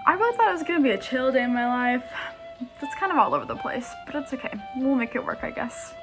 I really thought it was gonna be a chill day in my life. It's kind of all over the place, but it's okay. We'll make it work, I guess.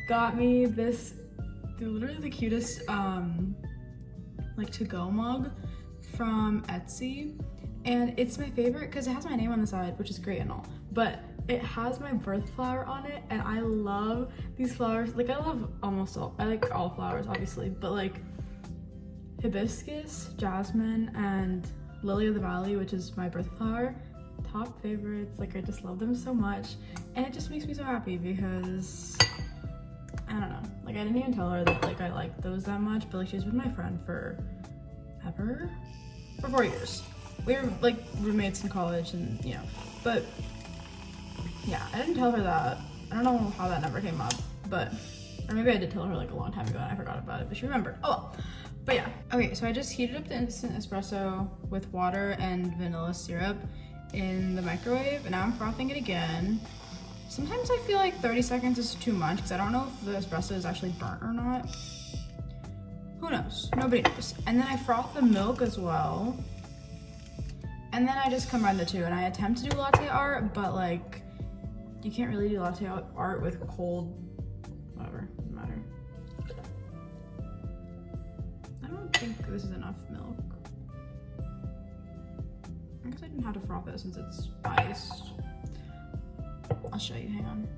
Got me this, literally the cutest like to-go mug from Etsy, and it's my favorite because it has my name on the side, which is great and all, but it has my birth flower on it, and I love these flowers. Like, I love I like all flowers obviously, but like hibiscus, jasmine, and lily of the valley, which is my birth flower, top favorites. Like, I just love them so much, and it just makes me so happy because I don't know, like, I didn't even tell her that like I like those that much, but like she's been my friend for 4 years. We were like roommates in college, and you know, but yeah, I didn't tell her that. I don't know how that never came up, but, or maybe I did tell her like a long time ago and I forgot about it, but she remembered. Oh well. But yeah, okay, so I just heated up the instant espresso with water and vanilla syrup in the microwave, and now I'm frothing it again. Sometimes I feel like 30 seconds is too much because I don't know if the espresso is actually burnt or not. Who knows? Nobody knows. And then I froth the milk as well. And then I just combine the two, and I attempt to do latte art, but like, you can't really do latte art with cold, whatever, doesn't matter. I don't think this is enough milk. I guess I didn't have to froth it since it's iced. I'll show you, hang on.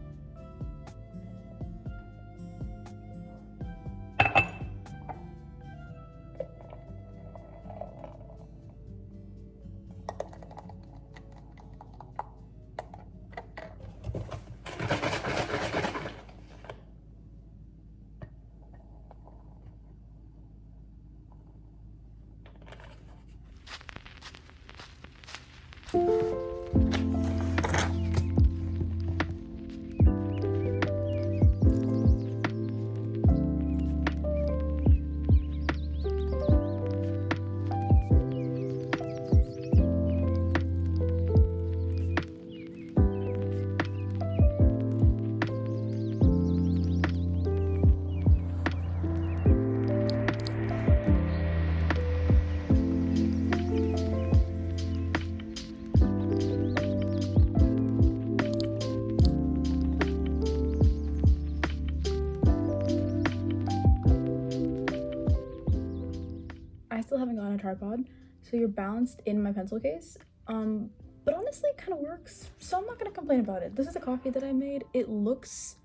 I still haven't gotten a tripod, so you're balanced in my pencil case, but honestly it kind of works, so I'm not gonna complain about it. This is a coffee that I made. It looks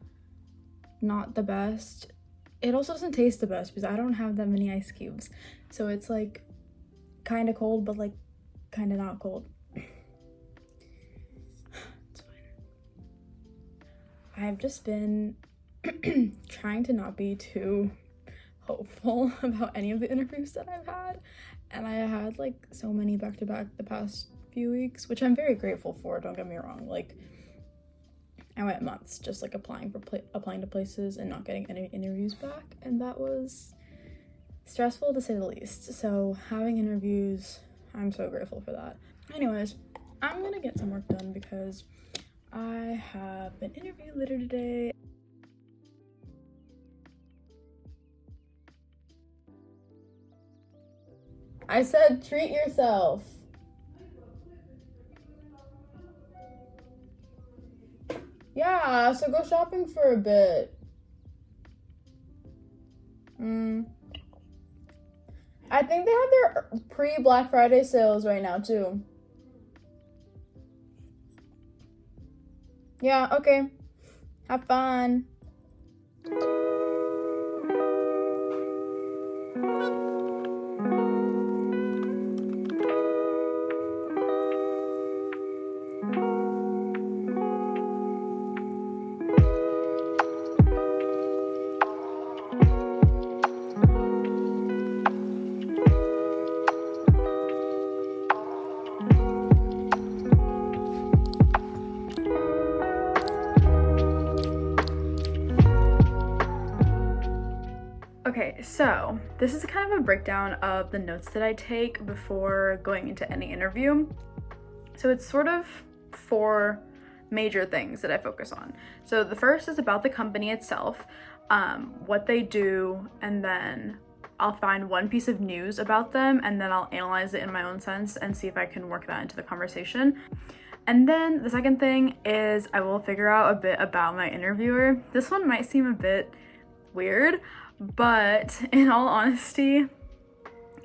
not the best. It also doesn't taste the best because I don't have that many ice cubes, so it's like kind of cold, but like kind of not cold. It's fine. I've just been trying to not be too hopeful about any of the interviews that I've had, and I had like so many back-to-back the past few weeks, which I'm very grateful for, don't get me wrong. Like, I went months just like applying to places and not getting any interviews back, and that was stressful to say the least. So having interviews, I'm so grateful for that. Anyways, I'm gonna get some work done because I have an interview later today. I said treat yourself. Yeah, so go shopping for a bit. I think they have their pre-Black Friday sales right now too. Yeah, okay. Have fun. Okay, so this is kind of a breakdown of the notes that I take before going into any interview. So it's sort of 4 major things that I focus on. So the first is about the company itself, what they do, and then I'll find one piece of news about them and then I'll analyze it in my own sense and see if I can work that into the conversation. And then the second thing is I will figure out a bit about my interviewer. This one might seem a bit weird, but in all honesty,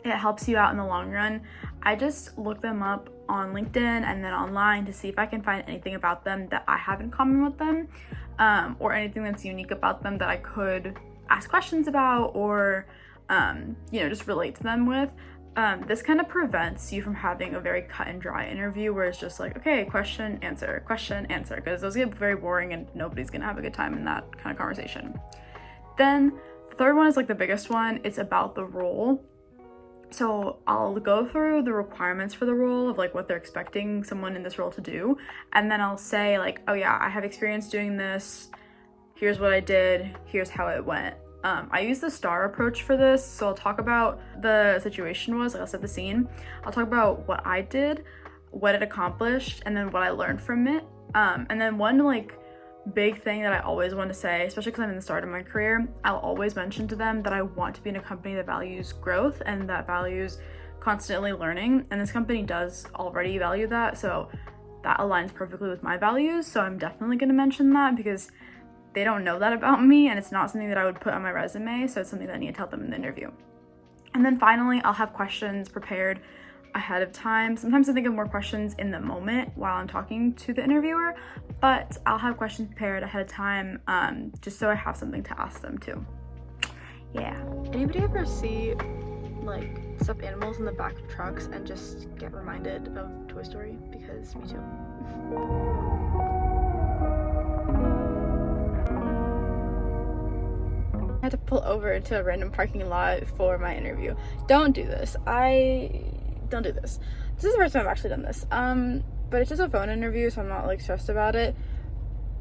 it helps you out in the long run. I just look them up on LinkedIn and then online to see if I can find anything about them that I have in common with them, or anything that's unique about them that I could ask questions about or, just relate to them with. This kind of prevents you from having a very cut and dry interview where it's just like, okay, question, answer, because those get very boring and nobody's gonna have a good time in that kind of conversation. Then the third one is like the biggest one. It's about the role. So I'll go through the requirements for the role of like what they're expecting someone in this role to do. And then I'll say like, oh yeah, I have experience doing this. Here's what I did. Here's how it went. I use the STAR approach for this. So I'll talk about the situation was, like I'll set the scene. I'll talk about what I did, what it accomplished, and then what I learned from it. And then one like big thing that I always want to say, especially because I'm in the start of my career, I'll always mention to them that I want to be in a company that values growth and that values constantly learning. And this company does already value that. So that aligns perfectly with my values. So I'm definitely going to mention that because they don't know that about me and it's not something that I would put on my resume. So it's something that I need to tell them in the interview. And then finally, I'll have questions prepared ahead of time. Sometimes I think of more questions in the moment while I'm talking to the interviewer, but I'll have questions prepared ahead of time, just so I have something to ask them too. Yeah. Anybody ever see like stuffed animals in the back of trucks and just get reminded of Toy Story? Because me too. I had to pull over to a random parking lot for my interview. Don't do this. Don't do this. This is the first time I've actually done this. But it's just a phone interview, so I'm not like stressed about it.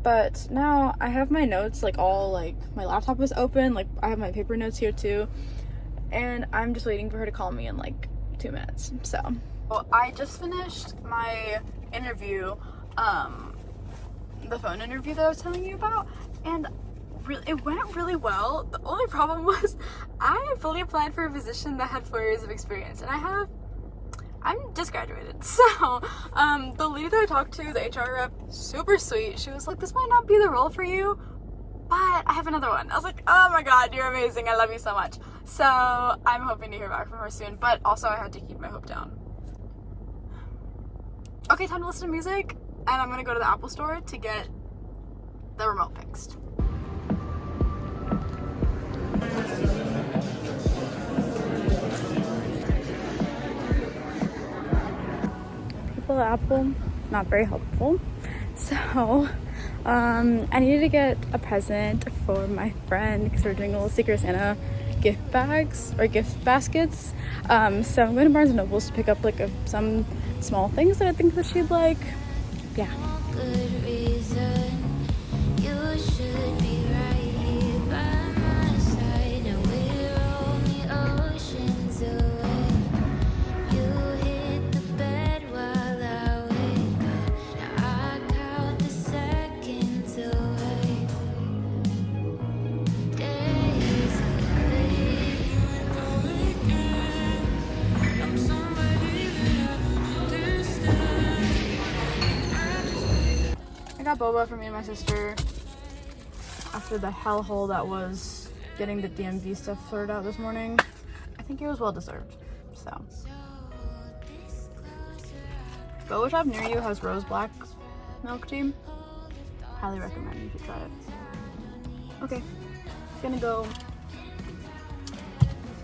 But now I have my notes like all like my laptop is open, like I have my paper notes here too, and I'm just waiting for her to call me in like 2 minutes. So well, I just finished my interview, the phone interview that I was telling you about, and it went really well. The only problem was I fully applied for a position that had 4 years of experience, and I'm just graduated. So the lady that I talked to, the HR rep, super sweet. She was like, this might not be the role for you, but I have another one. I was like, oh my god, you're amazing. I love you so much. So I'm hoping to hear back from her soon, but also I had to keep my hope down. Okay, time to listen to music, and I'm gonna go to the Apple store to get the remote fixed. Apple, not very helpful. So I needed to get a present for my friend because we're doing a little Secret Santa gift bags or gift baskets. So I'm going to Barnes and Nobles to pick up like some small things that I think that she'd like. Yeah. I got boba for me and my sister after the hellhole that was getting the DMV stuff sorted out this morning. I think it was well deserved. So, boba shop near you has rose black milk tea. Highly recommend. You should try it. Okay, gonna go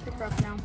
pick her up now.